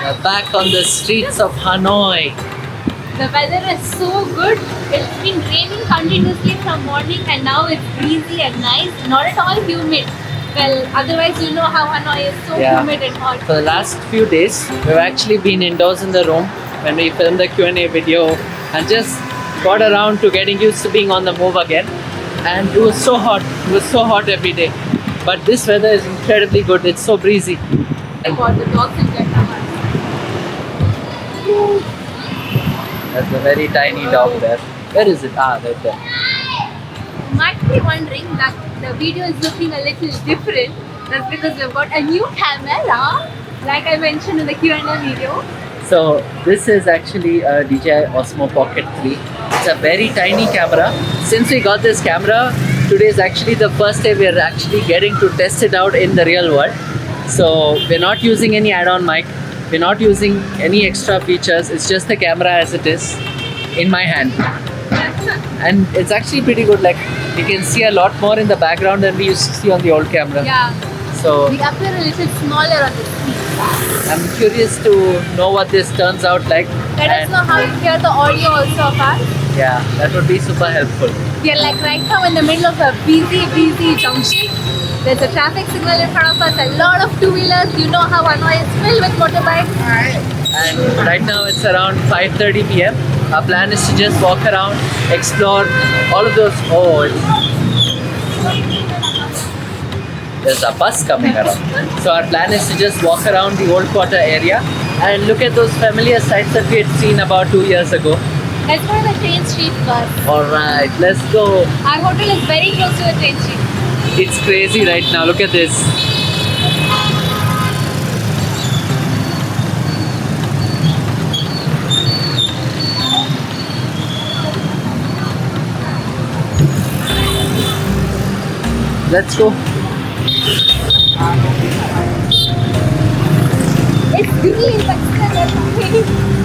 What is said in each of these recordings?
We're back on the streets of Hanoi. The weather is so good. It's been raining continuously from morning and now it's breezy and nice. Not at all humid. Well, otherwise you know how Hanoi is so humid and hot. For the last few days, we've actually been indoors in the room when we filmed the Q&A video and just got around to getting used to being on the move again. And it was so hot. It was so hot every day. But this weather is incredibly good. It's so breezy. I got the dogs in Vietnam. There's a very tiny dog there. Where is it? Ah, right there. You might be wondering that the video is looking a little different. That's because we've got a new camera, like I mentioned in the Q&A video. So this is actually a DJI Osmo Pocket 3. It's a very tiny camera. Since we got this camera, today is actually the first day we are actually getting to test it out in the real world. So we're not using any add-on mic. We're not using any extra features. It's just the camera as it is in my hand. And it's actually pretty good. Like, you can see a lot more in the background than we used to see on the old camera. Yeah. So we appear a little smaller on the screen. I'm curious to know what this turns out like. Let us know how you hear the audio also of us. Yeah, that would be super helpful. We are like right now in the middle of a busy junction. There's a traffic signal in front of us, a lot of two-wheelers. You know how Hanoi is filled with motorbikes. And right now it's around 5:30 p.m. Our plan is to just walk around, explore all of those. Oh, there's a bus coming around. So our plan is to just walk around the old quarter area and look at those familiar sites that we had seen about 2 years ago. Let's go to the train street first. Alright, let's go. Our hotel is very close to the train street. It's crazy right now, look at this. Let's go. It's green, but still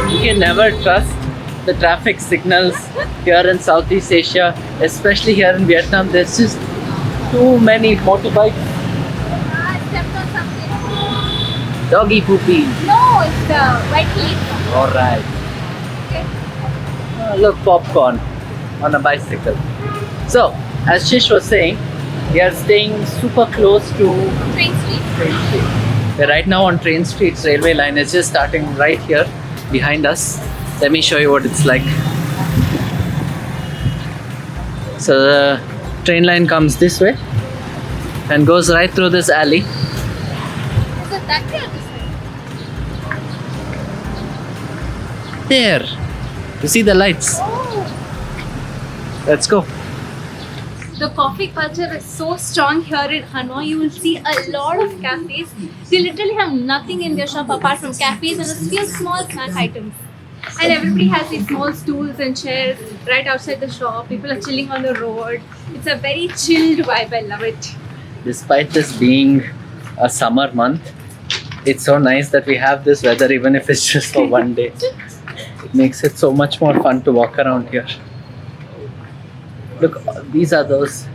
You can never trust the traffic signals here in Southeast Asia, especially here in Vietnam. There's just too many motorbikes. I stepped on something. Doggy poopy. No, it's the white leaf. Alright. Okay. Look, popcorn on a bicycle. So, as Shish was saying, we are staying super close to Train street. Train Street. We're right now on Train Street's railway line. It's just starting right here behind us. Let me show you what it's like. So the train line comes this way and goes right through this alley. Is it that way or this way? There. You see the lights? Oh. Let's go. The coffee culture is so strong here in Hanoi. You will see a lot of cafes. They literally have nothing in their shop apart from cafes and a few small snack items. And everybody has these small stools and chairs right outside the shop. People are chilling on the road. It's a very chilled vibe. I love it. Despite this being a summer month, it's so nice that we have this weather even if it's just for one day. It makes it so much more fun to walk around here. Look, these are those.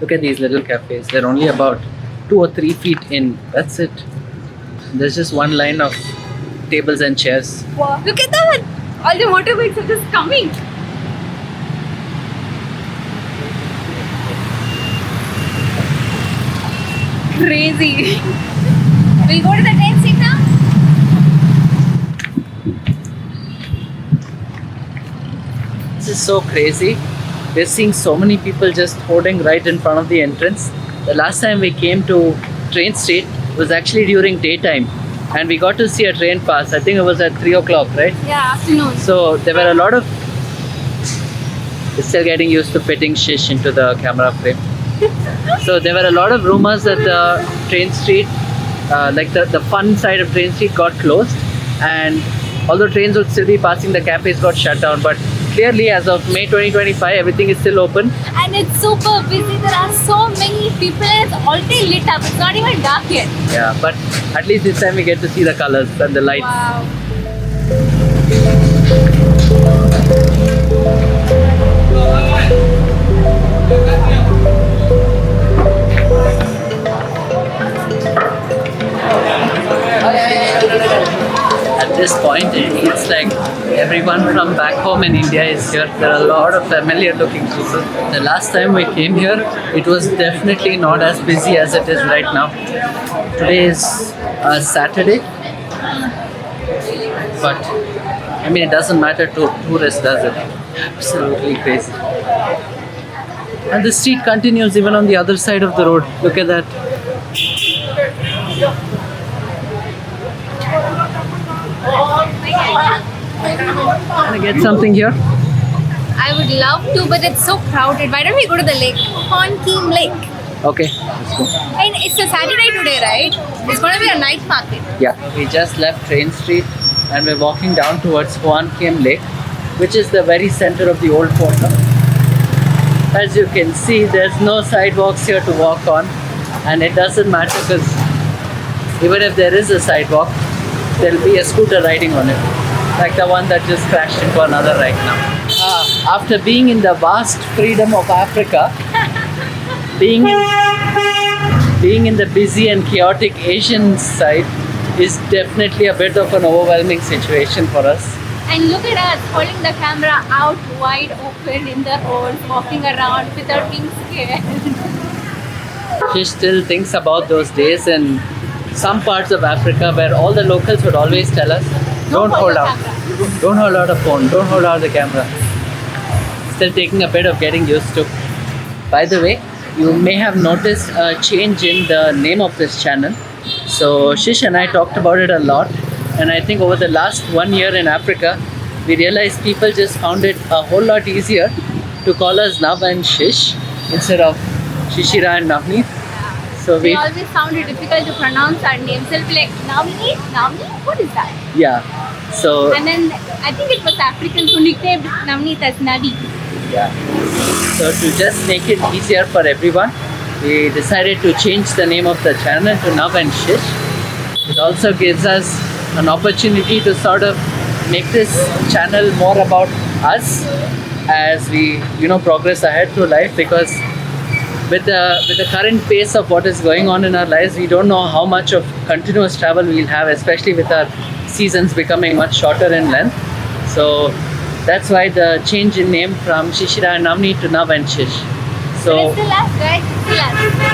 Look at these little cafes. They're only about 2 or 3 feet in. That's it. There's just one line of tables and chairs. Wow. Look at that! All the motorbikes are just coming. Crazy. We'll go to the train seat now. This is so crazy. We're seeing so many people just hoarding right in front of the entrance. The last time we came to Train Street was actually during daytime and we got to see a train pass. I think it was at 3 o'clock, right? Yeah, afternoon. So there were a lot of... It's still getting used to fitting Shish into the camera frame. So there were a lot of rumors that the Train Street, like the fun side of Train Street got closed, and although trains would still be passing, the cafes got shut down. But clearly as of May 2025, everything is still open. And it's super busy. There are so many people and it's already lit up. It's not even dark yet. Yeah, but at least this time we get to see the colors and the lights. Wow. At this point, it feels like everyone from back home in India is here. There are a lot of familiar looking people. The last time we came here, it was definitely not as busy as it is right now. Today is Saturday, but I mean, it doesn't matter to tourists, does it? Absolutely crazy. And the street continues even on the other side of the road. Look at that. Can I get something here? I would love to, but it's so crowded. Why don't we go to the lake? Honkeem Lake. Okay, let's go. And it's a Saturday today, right? It's going to be a night market. Yeah, we just left Train Street and we're walking down towards Huan Kiem Lake, which is the very center of the old port. As you can see, there's no sidewalks here to walk on, and it doesn't matter because even if there is a sidewalk, there'll be a scooter riding on it, like the one that just crashed into another right now. After being in the vast freedom of Africa, being in the busy and chaotic Asian side is definitely a bit of an overwhelming situation for us. And look at us holding the camera out wide open in the road, walking around without being scared. She still thinks about those days in some parts of Africa where all the locals would always tell us, don't hold out. Don't hold out a phone. Don't hold out the camera. Still taking a bit of getting used to. By the way, you may have noticed a change in the name of this channel. So Shish and I talked about it a lot, and I think over the last 1 year in Africa, we realized people just found it a whole lot easier to call us Nav and Shish instead of Shishira and Navneet. So They always found it difficult to pronounce our names. They'll be like, Navneet? Navneet? What is that? yeah. So And then I think it was Africans who nicknamed Navneet as Nadi. yeah. So to just make it easier for everyone, we decided to change the name of the channel to Nav and Shish. It also gives us an opportunity to sort of make this channel more about us as we, progress ahead through life, because with the current pace of what is going on in our lives, we don't know how much of continuous travel we'll have, especially with our seasons becoming much shorter in length. So that's why the change in name from Shishira and Navneet to Nav and Shish. So It's still us, right? It's still us.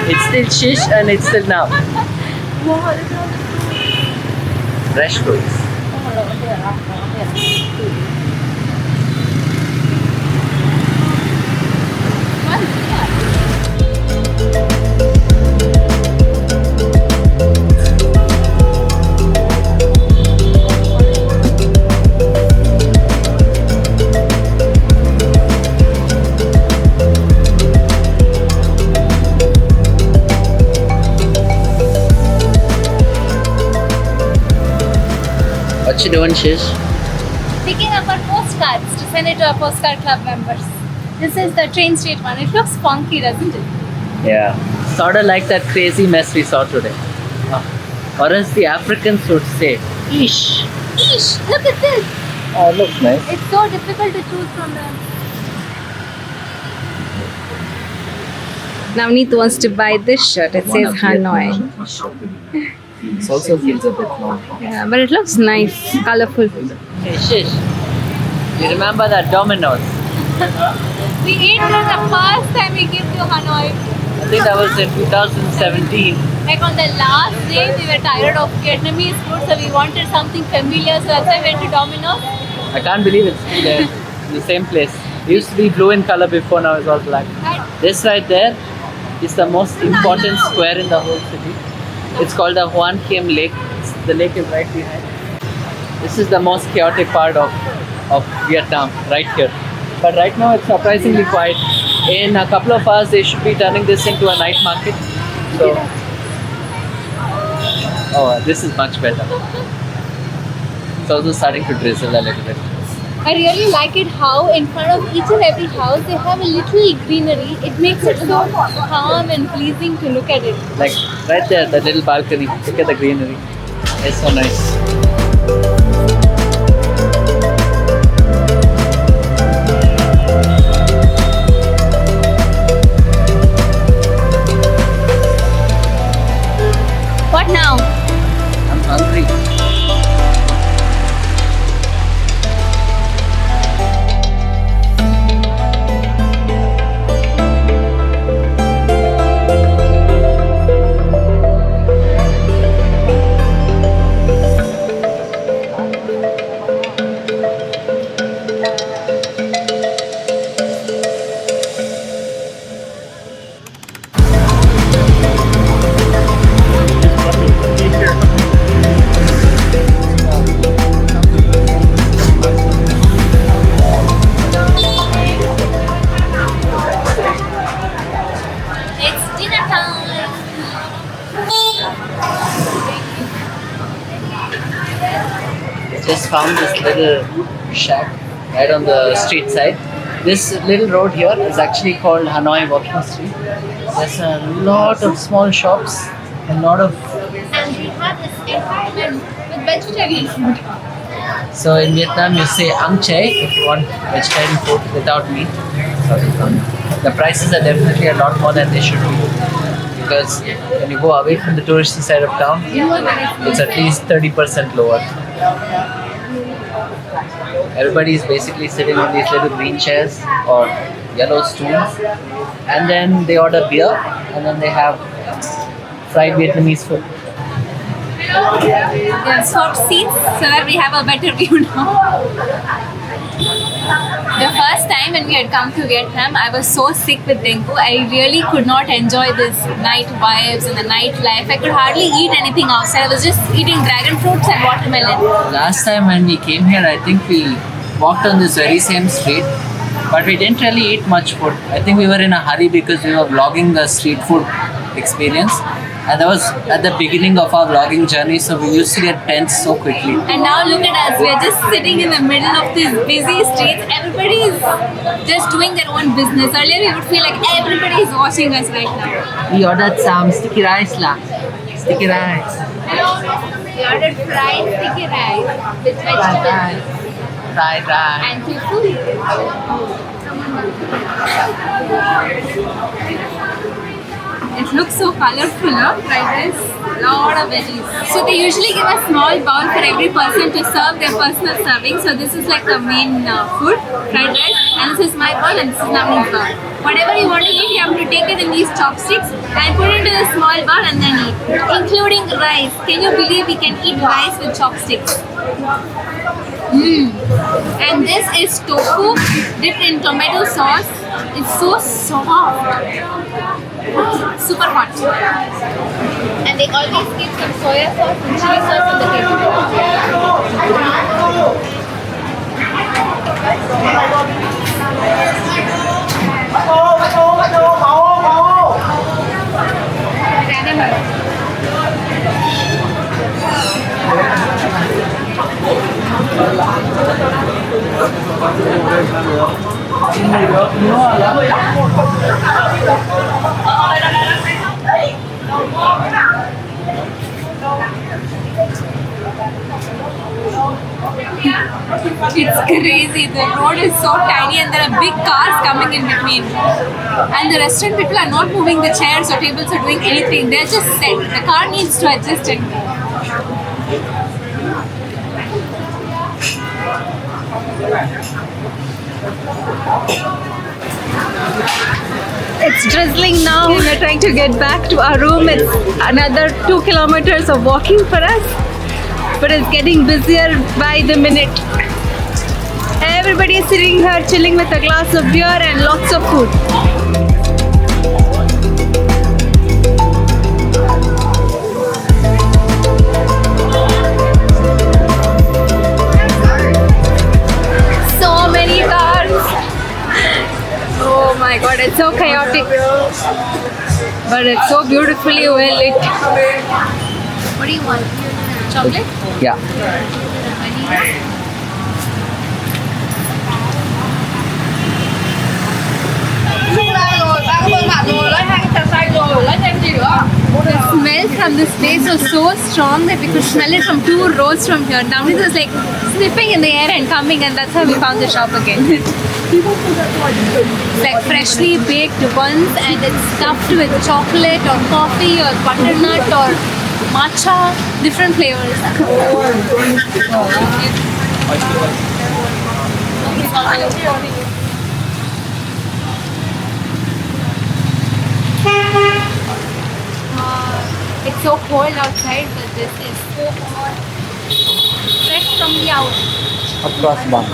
it's still Shish and it's still Nav. Fresh fruits. What you doing, Shish? Picking up our postcards to send it to our postcard club members. This is the Train Street one. It looks funky, doesn't it? Yeah. Sort of like that crazy mess we saw today. Or as the Africans would say, Ish. Shish, look at this. Oh, it looks nice. It's so difficult to choose from them. Navneet wants to buy this shirt. It says Hanoi. It also feels a bit long. Yeah, but it looks nice, colorful. Hey, Shish. You remember that Domino's? We ate it the first time we came to Hanoi. I think that was in 2017. Like on the last day, we were tired of Vietnamese food, so we wanted something familiar. So that's why we went to Domino's. I can't believe it's still there. In the same place. It used to be blue in color before, now it's all black. Right. This right there is the most important square in the whole city. It's called the Huan Kiem Lake. The lake is right behind. This is the most chaotic part of Vietnam, right here. But right now it's surprisingly quiet. In a couple of hours they should be turning this into a night market. So, oh, this is much better. It's also starting to drizzle a little bit. I really like it how in front of each and every house they have a little greenery. It makes it so calm and pleasing to look at it. Like right there, the little balcony. Look at the greenery. It's so nice. What now? I'm hungry. It's dinner time. Just found this little shack right on the street side. This little road here is actually called Hanoi Walking Street. There's a lot of small shops, a lot of. And we have this environment with vegetarian food. So in Vietnam, you say ang chai if you want vegetarian food without meat. Sorry. The prices are definitely a lot more than they should be, because when you go away from the touristy side of town, it's at least 30% lower. Everybody is basically sitting on these little green chairs or yellow stools, and then they order beer, and then they have fried Vietnamese food. They have swapped seats so that we have a better view now. The first time when we had come to Vietnam, I was so sick with dengue. I really could not enjoy this night vibes and the nightlife. I could hardly eat anything outside. I was just eating dragon fruits and watermelon. Last time when we came here, I think we walked on this very same street, but we didn't really eat much food. I think we were in a hurry because we were vlogging the street food experience. And that was at the beginning of our vlogging journey, so we used to get tense so quickly. And now look at us, we're just sitting in the middle of these busy streets. Everybody is just doing their own business. Earlier we would feel like everybody is watching us right now. We ordered some sticky rice lah. Sticky rice. We ordered fried sticky rice with vegetables Fried rice. and tofu. It looks so colorful, huh? Fried rice. Lot of veggies. So they usually give a small bowl for every person to serve their personal serving. So this is like the main food, fried rice, and this is my bowl and this is Nami's bowl. Whatever you want to eat, you have to take it in these chopsticks and put it into the small bowl and then eat, including rice. Can you believe we can eat rice with chopsticks? And this is tofu dipped in tomato sauce. It's so soft. Super hot. And they always keep some soya sauce and chili sauce on the It's crazy. The road is so tiny and there are big cars coming in between. And the restaurant people are not moving the chairs or tables or doing anything. They're just set. The car needs to adjust it. It's drizzling now. We're trying to get back to our room. It's another 2 kilometers of walking for us. But it's getting busier by the minute. Everybody is sitting here chilling with a glass of beer and lots of food. So many cars. Oh my god, it's so chaotic. But it's so beautifully well lit. What do you want? Chocolate? Yeah. The smell from this place was so strong that we could smell it from 2 rows from here. Now it was like sniffing in the air and coming, and that's how we found the shop again. It's like freshly baked buns and it's stuffed with chocolate or coffee or butternut or matcha, different flavors. It's so cold outside, but this is so hot. Fresh from the out. Across buns.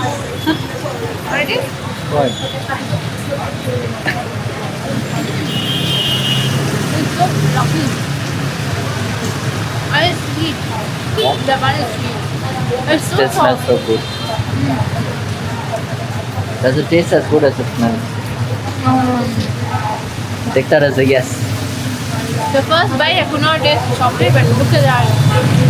What it is? Right. It's so fluffy. And it's sweet. The bun is sweet. It's so It smells soft. so good. Does it taste as good as it smells? Take that as a yes. The first bite I could not taste chocolate, but look at that.